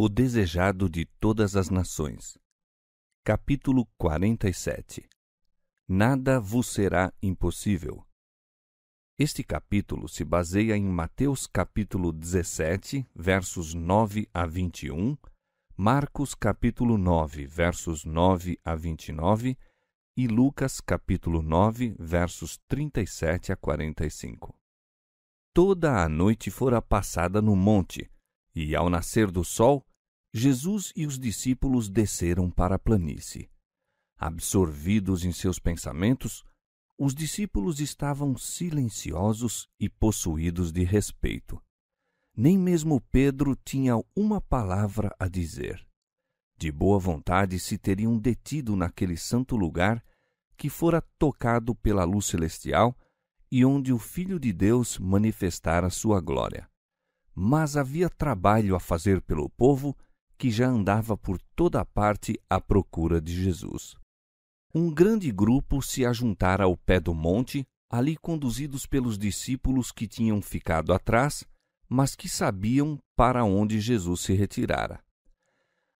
O desejado de todas as nações. Capítulo 47. Nada vos será impossível. Este capítulo se baseia em Mateus capítulo 17, versos 9 a 21, Marcos capítulo 9, versos 9 a 29 e Lucas capítulo 9, versos 37 a 45. Toda a noite fora passada no monte, e ao nascer do sol, Jesus e os discípulos desceram para a planície. Absorvidos em seus pensamentos, os discípulos estavam silenciosos e possuídos de respeito. Nem mesmo Pedro tinha uma palavra a dizer. De boa vontade se teriam detido naquele santo lugar que fora tocado pela luz celestial e onde o Filho de Deus manifestara sua glória. Mas havia trabalho a fazer pelo povo que já andava por toda a parte à procura de Jesus. Um grande grupo se ajuntara ao pé do monte, ali conduzidos pelos discípulos que tinham ficado atrás, mas que sabiam para onde Jesus se retirara.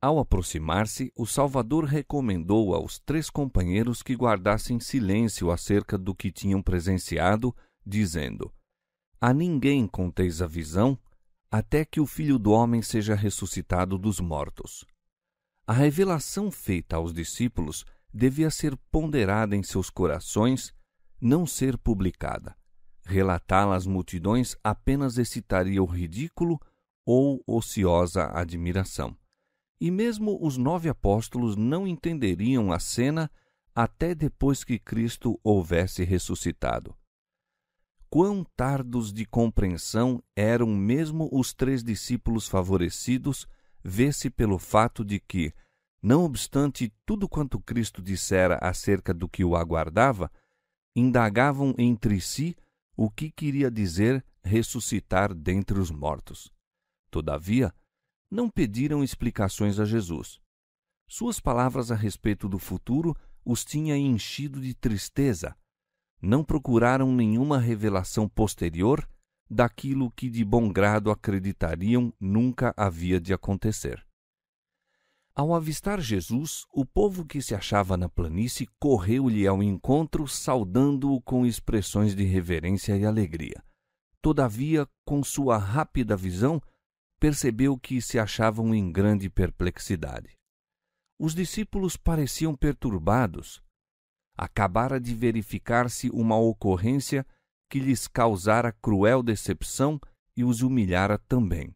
Ao aproximar-se, o Salvador recomendou aos 3 companheiros que guardassem silêncio acerca do que tinham presenciado, dizendo: A ninguém conteis a visão, até que o Filho do Homem seja ressuscitado dos mortos. A revelação feita aos discípulos devia ser ponderada em seus corações, não ser publicada. Relatá-la às multidões apenas excitaria o ridículo ou ociosa admiração. E mesmo os 9 apóstolos não entenderiam a cena até depois que Cristo houvesse ressuscitado. Quão tardos de compreensão eram mesmo os 3 discípulos favorecidos, vê-se pelo fato de que, não obstante tudo quanto Cristo dissera acerca do que o aguardava, indagavam entre si o que queria dizer ressuscitar dentre os mortos. Todavia, não pediram explicações a Jesus. Suas palavras a respeito do futuro os tinha enchido de tristeza. Não procuraram nenhuma revelação posterior daquilo que de bom grado acreditariam nunca havia de acontecer. Ao avistar Jesus, o povo que se achava na planície correu-lhe ao encontro, saudando-o com expressões de reverência e alegria. Todavia, com sua rápida visão, percebeu que se achavam em grande perplexidade. Os discípulos pareciam perturbados. Acabara de verificar-se uma ocorrência que lhes causara cruel decepção e os humilhara também.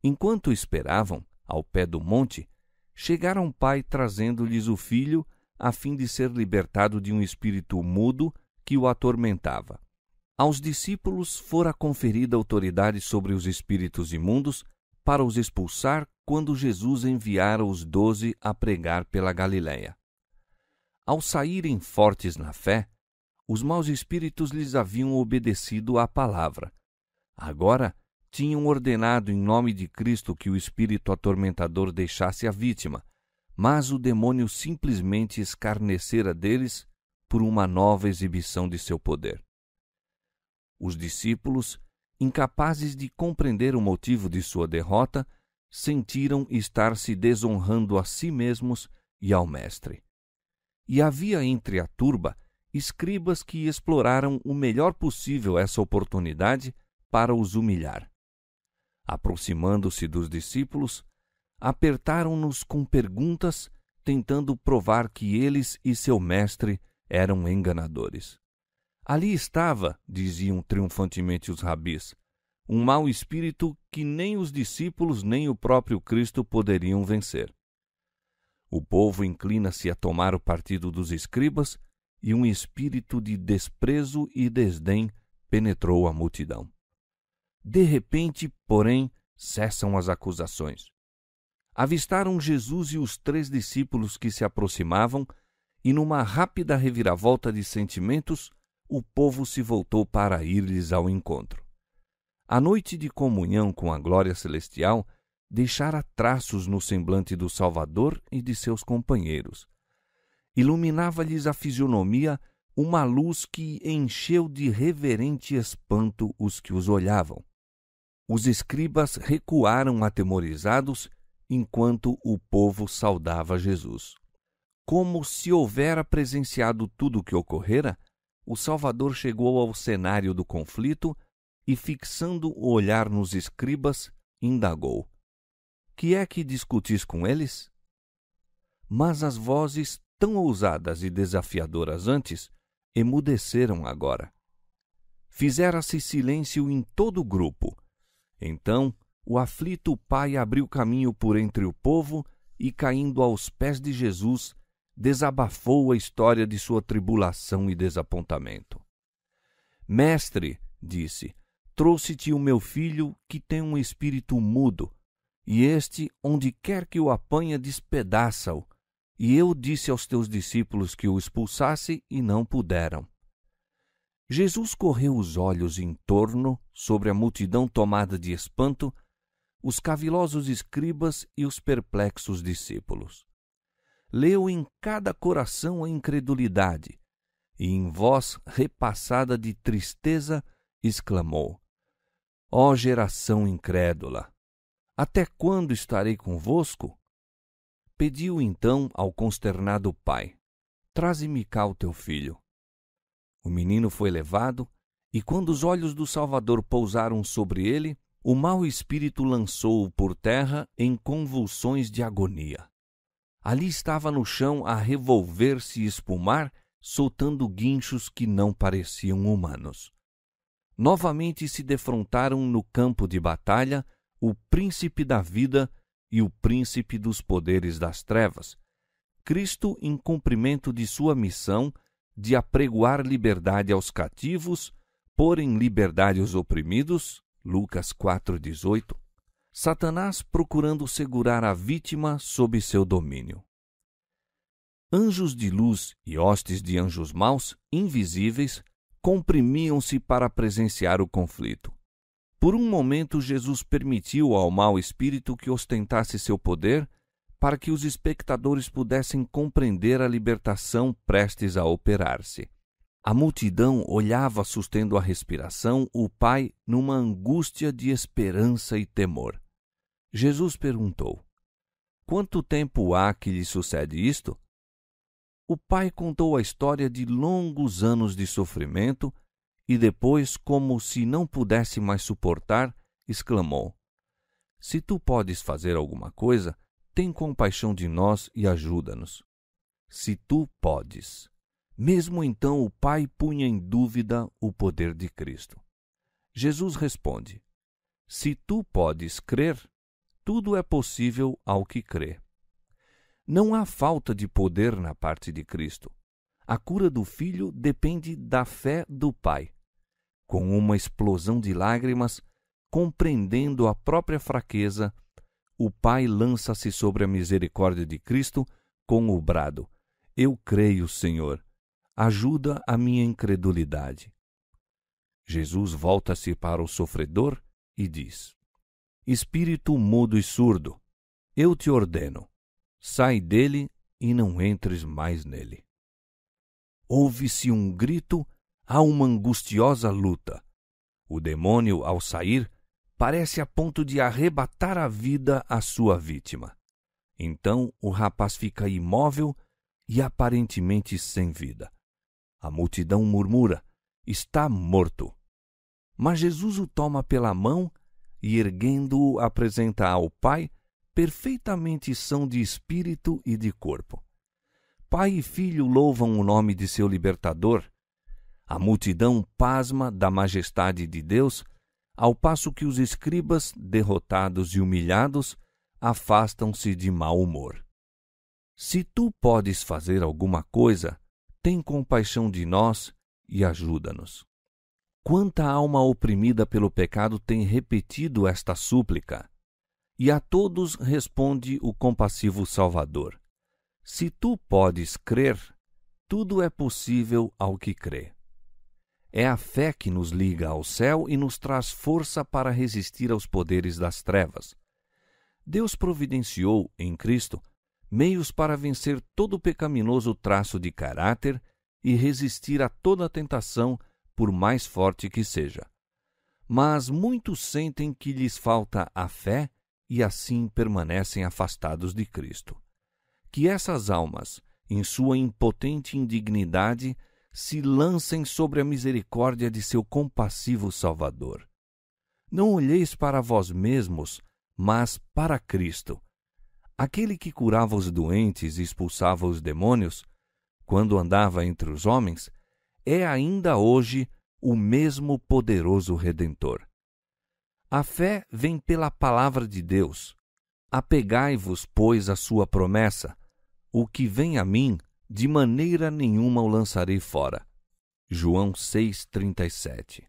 Enquanto esperavam, ao pé do monte, chegara um pai trazendo-lhes o filho, a fim de ser libertado de um espírito mudo que o atormentava. Aos discípulos fora conferida autoridade sobre os espíritos imundos para os expulsar quando Jesus enviara os 12 a pregar pela Galiléia. Ao saírem fortes na fé, os maus espíritos lhes haviam obedecido à palavra. Agora tinham ordenado em nome de Cristo que o espírito atormentador deixasse a vítima, mas o demônio simplesmente escarnecera deles por uma nova exibição de seu poder. Os discípulos, incapazes de compreender o motivo de sua derrota, sentiram estar se desonrando a si mesmos e ao Mestre. E havia entre a turba escribas que exploraram o melhor possível essa oportunidade para os humilhar. Aproximando-se dos discípulos, apertaram-nos com perguntas, tentando provar que eles e seu mestre eram enganadores. Ali estava, diziam triunfantemente os rabis, um mau espírito que nem os discípulos nem o próprio Cristo poderiam vencer. O povo inclina-se a tomar o partido dos escribas e um espírito de desprezo e desdém penetrou a multidão. De repente, porém, cessam as acusações. Avistaram Jesus e os 3 discípulos que se aproximavam e, numa rápida reviravolta de sentimentos, o povo se voltou para ir-lhes ao encontro. A noite de comunhão com a glória celestial deixara traços no semblante do Salvador e de seus companheiros. Iluminava-lhes a fisionomia uma luz que encheu de reverente espanto os que os olhavam. Os escribas recuaram atemorizados, enquanto o povo saudava Jesus. Como se houvera presenciado tudo o que ocorrera, o Salvador chegou ao cenário do conflito e, fixando o olhar nos escribas, indagou: Que é que discutis com eles? Mas as vozes, tão ousadas e desafiadoras antes, emudeceram agora. Fizera-se silêncio em todo o grupo. Então, o aflito pai abriu caminho por entre o povo e, caindo aos pés de Jesus, desabafou a história de sua tribulação e desapontamento. Mestre, disse, trouxe-te o meu filho que tem um espírito mudo, e este, onde quer que o apanha, despedaça-o. E eu disse aos teus discípulos que o expulsasse e não puderam. Jesus correu os olhos em torno, sobre a multidão tomada de espanto, os cavilosos escribas e os perplexos discípulos. Leu em cada coração a incredulidade, e em voz repassada de tristeza exclamou: Ó geração incrédula, até quando estarei convosco? Pediu então ao consternado pai: Traze-me cá o teu filho. O menino foi levado, e quando os olhos do Salvador pousaram sobre ele, o mau espírito lançou-o por terra em convulsões de agonia. Ali estava no chão a revolver-se e espumar, soltando guinchos que não pareciam humanos. Novamente se defrontaram no campo de batalha o príncipe da vida e o príncipe dos poderes das trevas, Cristo em cumprimento de sua missão de apregoar liberdade aos cativos, pôr em liberdade os oprimidos, Lucas 4,18, Satanás procurando segurar a vítima sob seu domínio. Anjos de luz e hostes de anjos maus, invisíveis, comprimiam-se para presenciar o conflito. Por um momento, Jesus permitiu ao mau espírito que ostentasse seu poder, para que os espectadores pudessem compreender a libertação prestes a operar-se. A multidão olhava, sustendo a respiração, o Pai numa angústia de esperança e temor. Jesus perguntou: Quanto tempo há que lhe sucede isto? O pai contou a história de longos anos de sofrimento e depois, como se não pudesse mais suportar, exclamou: Se tu podes fazer alguma coisa, tem compaixão de nós e ajuda-nos. Se tu podes. Mesmo então o pai punha em dúvida o poder de Cristo. Jesus responde: Se tu podes crer, tudo é possível ao que crê. Não há falta de poder na parte de Cristo. A cura do filho depende da fé do pai. Com uma explosão de lágrimas, compreendendo a própria fraqueza, o pai lança-se sobre a misericórdia de Cristo com o brado: Eu creio, Senhor, ajuda a minha incredulidade. Jesus volta-se para o sofredor e diz: Espírito mudo e surdo, eu te ordeno, sai dele e não entres mais nele. Ouve-se um grito, há uma angustiosa luta. O demônio, ao sair, parece a ponto de arrebatar a vida à sua vítima. Então o rapaz fica imóvel e aparentemente sem vida. A multidão murmura: Está morto. Mas Jesus o toma pela mão e, erguendo-o, apresenta ao Pai, perfeitamente são de espírito e de corpo. Pai e filho louvam o nome de seu libertador. A multidão pasma da majestade de Deus, ao passo que os escribas, derrotados e humilhados, afastam-se de mau humor. Se tu podes fazer alguma coisa, tem compaixão de nós e ajuda-nos. Quanta alma oprimida pelo pecado tem repetido esta súplica? E a todos responde o compassivo Salvador: Se tu podes crer, tudo é possível ao que crê. É a fé que nos liga ao céu e nos traz força para resistir aos poderes das trevas. Deus providenciou, em Cristo, meios para vencer todo pecaminoso traço de caráter e resistir a toda tentação, por mais forte que seja. mas muitos sentem que lhes falta a fé e assim permanecem afastados de Cristo. Que essas almas, em sua impotente indignidade, se lancem sobre a misericórdia de seu compassivo Salvador. Não olheis para vós mesmos, mas para Cristo. Aquele que curava os doentes e expulsava os demônios, quando andava entre os homens, é ainda hoje o mesmo poderoso Redentor. A fé vem pela palavra de Deus. Apegai-vos, pois, à sua promessa. O que vem a mim, de maneira nenhuma o lançarei fora. João 6,37.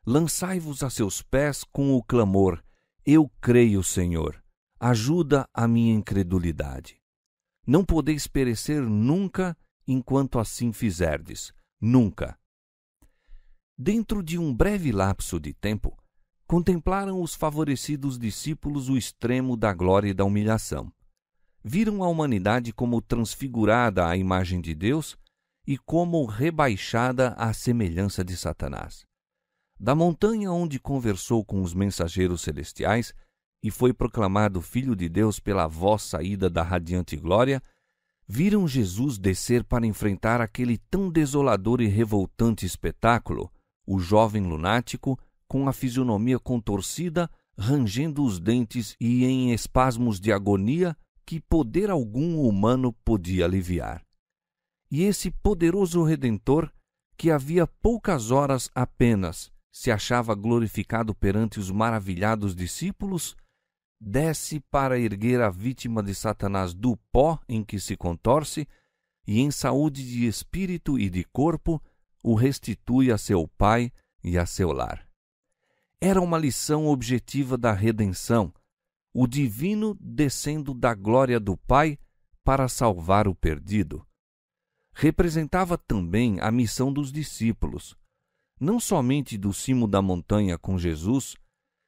Lançai-vos a seus pés com o clamor: Eu creio, Senhor. Ajuda a minha incredulidade. Não podeis perecer nunca enquanto assim fizerdes. Nunca. Dentro de um breve lapso de tempo, contemplaram os favorecidos discípulos o extremo da glória e da humilhação. Viram a humanidade como transfigurada à imagem de Deus e como rebaixada à semelhança de Satanás. Da montanha onde conversou com os mensageiros celestiais e foi proclamado Filho de Deus pela voz saída da radiante glória, viram Jesus descer para enfrentar aquele tão desolador e revoltante espetáculo, o jovem lunático, com a fisionomia contorcida, rangendo os dentes e em espasmos de agonia que poder algum humano podia aliviar. E esse poderoso Redentor, que havia poucas horas apenas se achava glorificado perante os maravilhados discípulos, desce para erguer a vítima de Satanás do pó em que se contorce e, em saúde de espírito e de corpo, o restitui a seu Pai e a seu lar. Era uma lição objetiva da redenção, o divino descendo da glória do Pai para salvar o perdido. Representava também a missão dos discípulos, não somente do cimo da montanha com Jesus.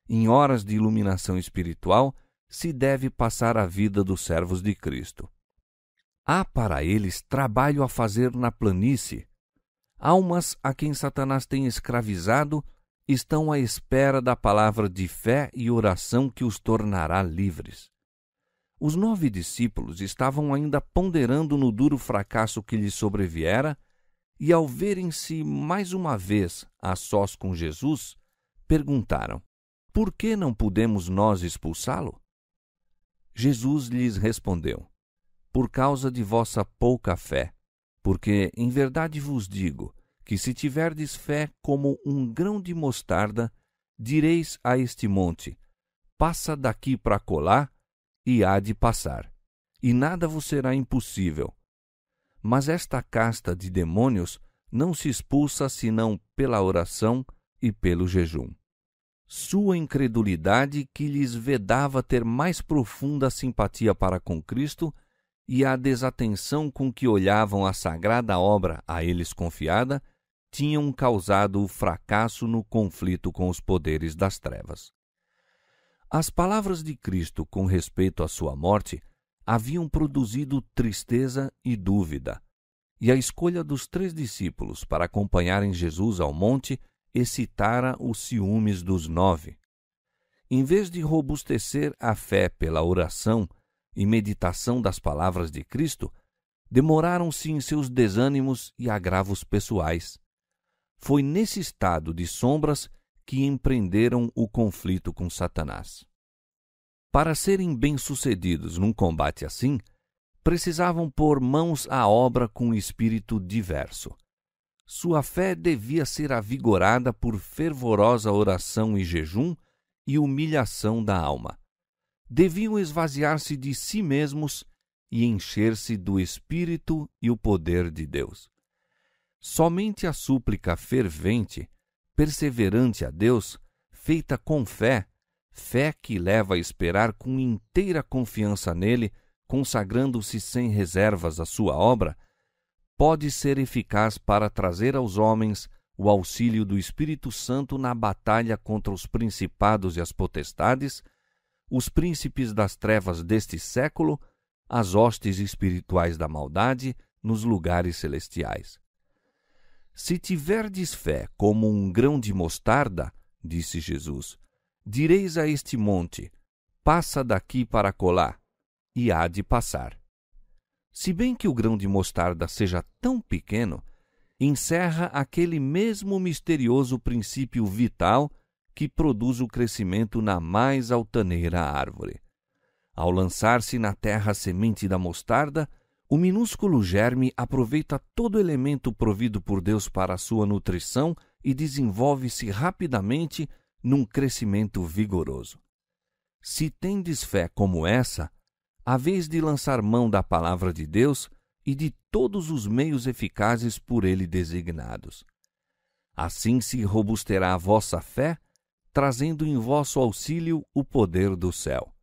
Em horas de iluminação espiritual, se deve passar a vida dos servos de Cristo. Há para eles trabalho a fazer na planície. Almas a quem Satanás tem escravizado estão à espera da palavra de fé e oração que os tornará livres. Os 9 discípulos estavam ainda ponderando no duro fracasso que lhes sobreviera e, ao verem-se mais uma vez a sós com Jesus, perguntaram: Por que não podemos nós expulsá-lo? Jesus lhes respondeu: Por causa de vossa pouca fé, porque em verdade vos digo que se tiverdes fé como um grão de mostarda, direis a este monte: passa daqui para acolá, e há de passar, e nada vos será impossível. Mas esta casta de demônios não se expulsa senão pela oração e pelo jejum. Sua incredulidade, que lhes vedava ter mais profunda simpatia para com Cristo, e a desatenção com que olhavam a sagrada obra a eles confiada, tinham causado o fracasso no conflito com os poderes das trevas. As palavras de Cristo com respeito à sua morte haviam produzido tristeza e dúvida, e a escolha dos 3 discípulos para acompanharem Jesus ao monte excitara os ciúmes dos 9. Em vez de robustecer a fé pela oração e meditação das palavras de Cristo, demoraram-se em seus desânimos e agravos pessoais. Foi nesse estado de sombras que empreenderam o conflito com Satanás. Para serem bem-sucedidos num combate assim, precisavam pôr mãos à obra com espírito diverso. Sua fé devia ser avigorada por fervorosa oração e jejum e humilhação da alma. Deviam esvaziar-se de si mesmos e encher-se do Espírito e o poder de Deus. Somente a súplica fervente, perseverante a Deus, feita com fé, fé que leva a esperar com inteira confiança nele, consagrando-se sem reservas à sua obra, pode ser eficaz para trazer aos homens o auxílio do Espírito Santo na batalha contra os principados e as potestades, os príncipes das trevas deste século, as hostes espirituais da maldade nos lugares celestiais. Se tiverdes fé como um grão de mostarda, disse Jesus, direis a este monte, passa daqui para acolá, e há de passar. Se bem que o grão de mostarda seja tão pequeno, encerra aquele mesmo misterioso princípio vital que produz o crescimento na mais altaneira árvore. Ao lançar-se na terra a semente da mostarda, o minúsculo germe aproveita todo elemento provido por Deus para a sua nutrição e desenvolve-se rapidamente num crescimento vigoroso. Se tendes fé como essa, haveis de lançar mão da palavra de Deus e de todos os meios eficazes por ele designados. Assim se robusterá a vossa fé, trazendo em vosso auxílio o poder do céu.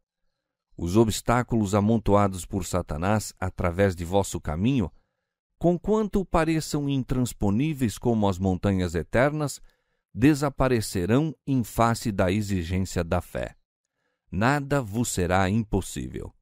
Os obstáculos amontoados por Satanás através de vosso caminho, conquanto pareçam intransponíveis como as montanhas eternas, desaparecerão em face da exigência da fé. Nada vos será impossível.